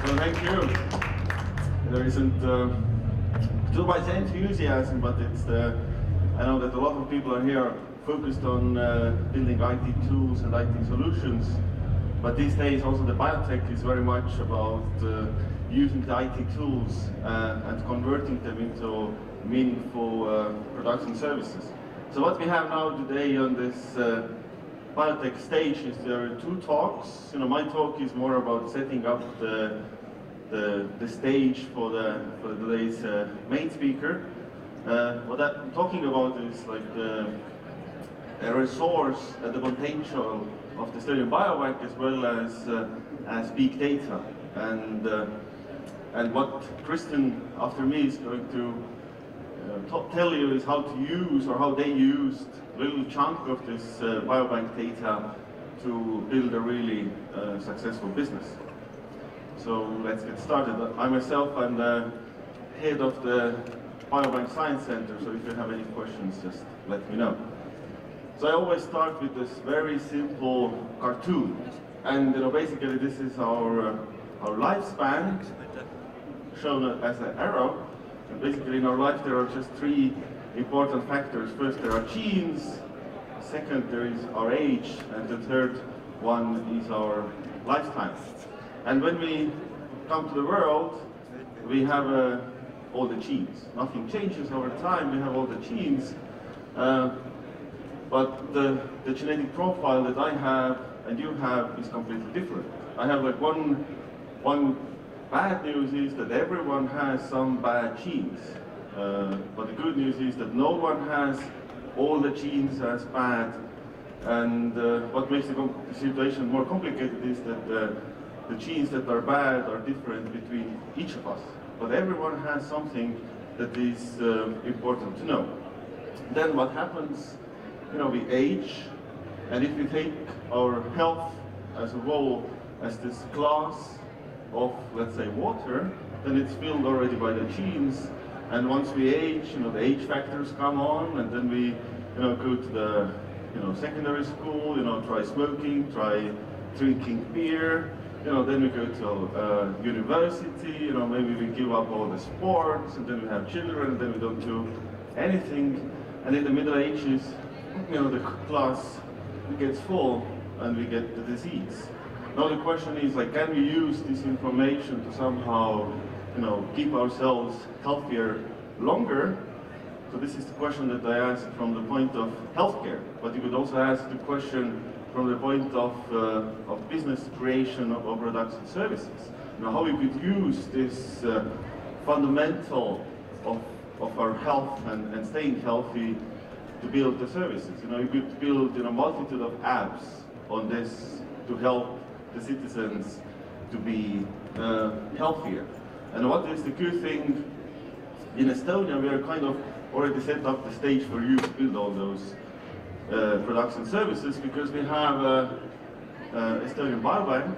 Well, thank you. There isn't too much enthusiasm, but it's I know that a lot of people are here focused on building IT tools and IT solutions, but these days also the biotech is very much about using the IT tools and converting them into meaningful production services. So what we have now today on this biotech stage is there are two talks. You know, my talk is more about setting up the stage for today's main speaker. What I'm talking about is like the resource and the potential of the Estonian Biobank, as well as big data, and what Kristen after me is going to tell you is how to use, or how they used a little chunk of this biobank data to build a really successful business. So let's get started. I myself am the head of the Biobank Science Center, so if you have any questions, just let me know. So I always start with this very simple cartoon, and basically this is our lifespan shown as an arrow. And basically in our life there are just three important factors. First there are genes, second there is our age, and the third one is our lifetime. And when we come to the world, we have all the genes. Nothing changes over time, we have all the genes. But the genetic profile that I have and you have is completely different. I have like one bad news is that everyone has some bad genes. But the good news is that no one has all the genes as bad. And what makes the situation more complicated is that the genes that are bad are different between each of us. But everyone has something that is important to know. Then what happens, we age, and if we take our health as a whole as this glass of, let's say, water, then it's filled already by the genes. And once we age, the age factors come on, and then we, go to the, secondary school, try smoking, try drinking beer. Then we go to university, maybe we give up all the sports, and then we have children, and then we don't do anything. And in the Middle Ages, the glass gets full, and we get the disease. Now the question is, can we use this information to somehow, keep ourselves healthier longer? So this is the question that I asked from the point of healthcare, but you could also ask the question from the point of business creation of products and services. How we could use this fundamental of our health and staying healthy to build the services. You could build a multitude of apps on this to help the citizens to be healthier. And what is the good thing? In Estonia, we are kind of already set up the stage for you to build all those production services, because we have Estonian Biobank.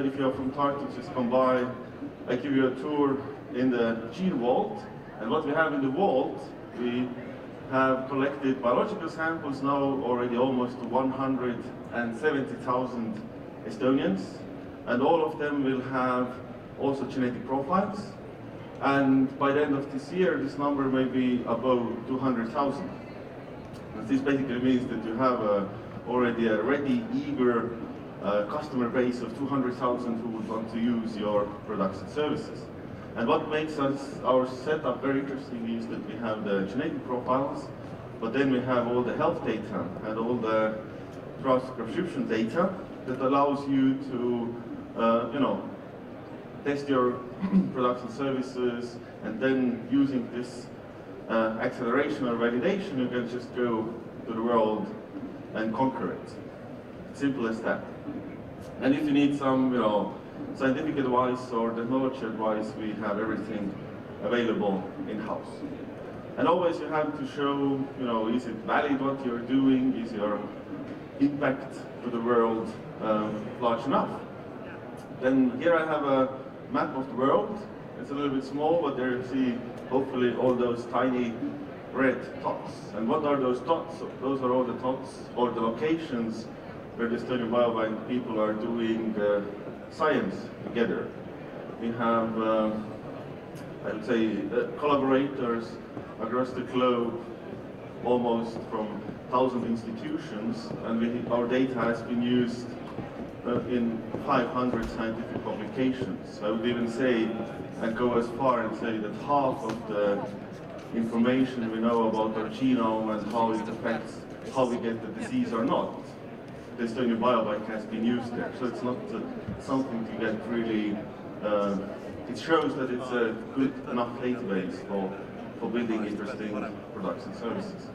If you're from Tartu, just come by. I give you a tour in the gene vault. And what we have in the vault, we have collected biological samples now already almost 170,000 Estonians. And all of them will have also genetic profiles. And by the end of this year, this number may be above 200,000. This basically means that you have already a ready, eager customer base of 200,000 who would want to use your products and services. And what makes our setup very interesting is that we have the genetic profiles, but then we have all the health data and all the transcription data that allows you to, test your products and services, and then using this acceleration or validation, you can just go to the world and conquer it. Simple as that. And if you need some, scientific advice or technology advice, we have everything available in-house. And always you have to show, is it valid what you're doing? Is your impact to the world large enough? Then here I have a map of the world. It's a little bit small, but there you see hopefully all those tiny red dots. And what are those dots? Those are all the dots or the locations where the Estonian Biobank people are doing science together. We have, I would say, collaborators across the globe, almost from 1,000 institutions, and our data has been used in 500 scientific publications. I would even say, and go as far and say that half of the information we know about our genome and how it affects how we get the disease or not, the Estonian Biobank has been used there. So it's not something to get really, it shows that it's a good enough database for building interesting products and services.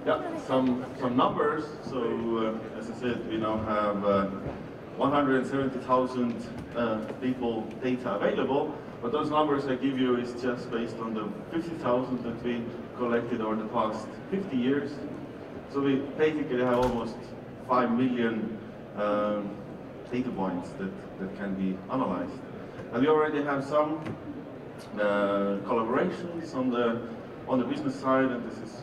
Yeah, some numbers. So as I said, we now have 170,000 people data available, but those numbers I give you is just based on the 50,000 that we collected over the past 50 years. So we basically have almost 5 million data points that can be analyzed. And we already have some collaborations on the business side, and this is,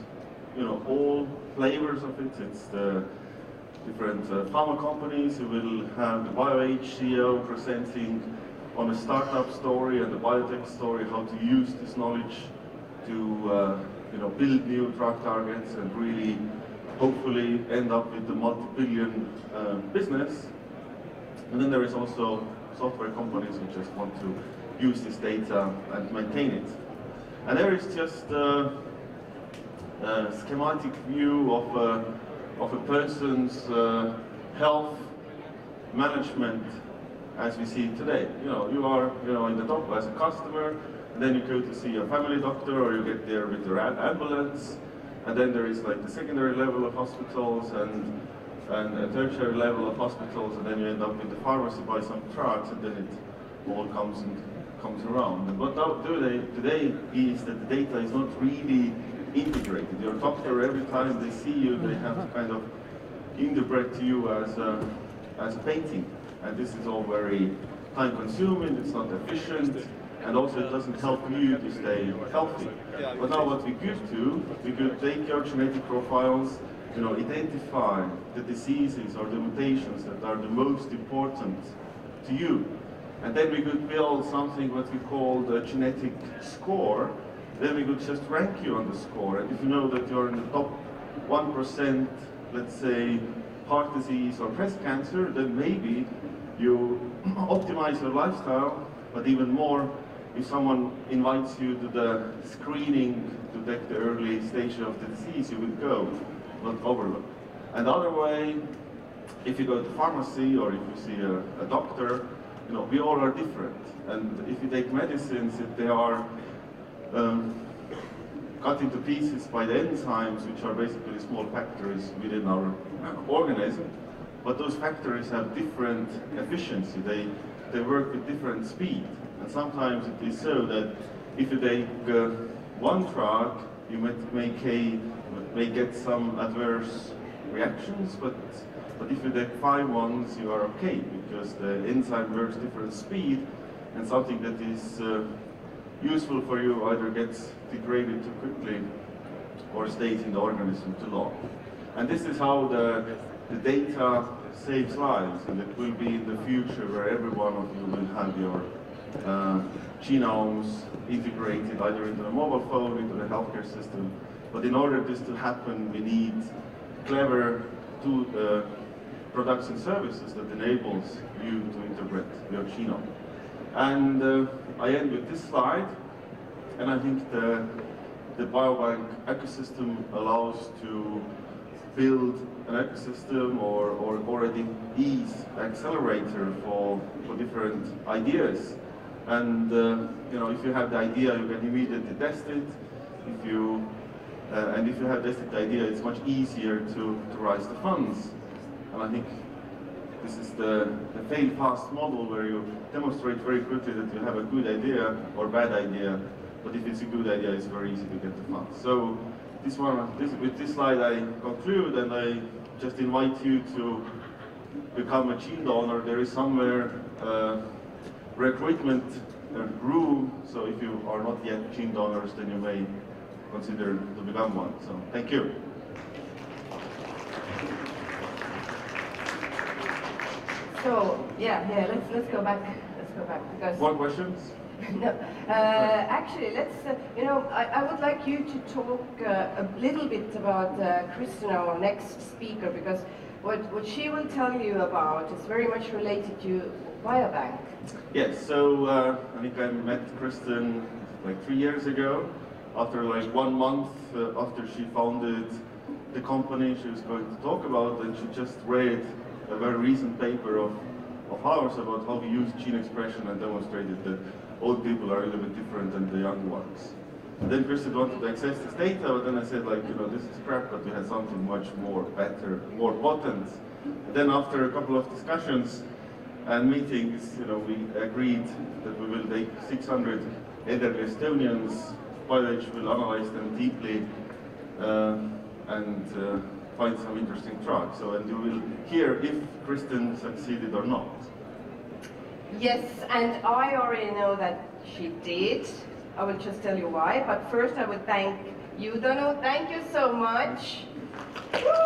all flavors of it. It's the different pharma companies who will have the BioH CEO presenting on a startup story and the biotech story, how to use this knowledge to build new drug targets and really hopefully end up with the multi-billion business. And then there is also software companies who just want to use this data and maintain it. And there is just a schematic view of a person's health management as we see it today. You are in the top as a customer, and then you go to see a family doctor, or you get there with your ambulance, and then there is like the secondary level of hospitals and a tertiary level of hospitals, and then you end up in the pharmacy, buy some drugs, and then it all comes around. And what now today is that the data is not really integrated. Your doctor, every time they see you, they have to kind of interpret to you as a painting. And this is all very time-consuming, it's not efficient, and also it doesn't help you to stay healthy. But now what we could do, we could take your genetic profiles, identify the diseases or the mutations that are the most important to you. And then we could build something what we call the genetic score. Then we could just rank you on the score. And if you know that you're in the top 1%, let's say, heart disease or breast cancer, then maybe you optimize your lifestyle, but even more, if someone invites you to the screening to detect the early stage of the disease, you would go, not overlook. And the other way, if you go to pharmacy or if you see a doctor, we all are different. And if you take medicines, if they are cut into pieces by the enzymes, which are basically small factories within our organism, but those factories have different efficiency. They work with different speed. And sometimes it is so that if you take one drug, you may get some adverse reactions, but if you take 5 ones, you are okay, because the enzyme works different speed, and something that is useful for you either gets degraded too quickly or stays in the organism too long. And this is how the data saves lives, and it will be in the future where every one of you will have your genomes integrated either into a mobile phone, into the healthcare system. But in order this to happen, we need clever products and services that enables you to interpret your genome. And I end with this slide, and I think the biobank ecosystem allows to build an ecosystem or already is accelerator for different ideas. And if you have the idea, you can immediately test it. If you have tested the idea, it's much easier to raise the funds. And I think this is the fail fast model, where you demonstrate very quickly that you have a good idea or bad idea. But if it's a good idea, it's very easy to get the funds. So with this slide I conclude, and I just invite you to become a gene donor. There is somewhere recruitment room, so if you are not yet gene donors, then you may consider to become one. So thank you. So yeah, let's go back. Let's go back because. More questions? No, actually, let's. I would like you to talk a little bit about Kristen, our next speaker, because what she will tell you about is very much related to Biobank. Yes. So I think I met Kristen like 3 years ago. After like 1 month after she founded the company she was going to talk about, and she just read a very recent paper of ours about how we use gene expression and demonstrated that old people are a little bit different than the young ones. And then Kristen wanted to access this data, but then I said, like, this is crap, but we had something much more better, more potent. And then after a couple of discussions and meetings, we agreed that we will take 600 elderly Estonians, by which we'll analyze them deeply and find some interesting drugs. And you will hear if Kristen succeeded or not. Yes, and I already know that she did. I will just tell you why, but first I would thank you, Tõnu. Thank you so much. Woo!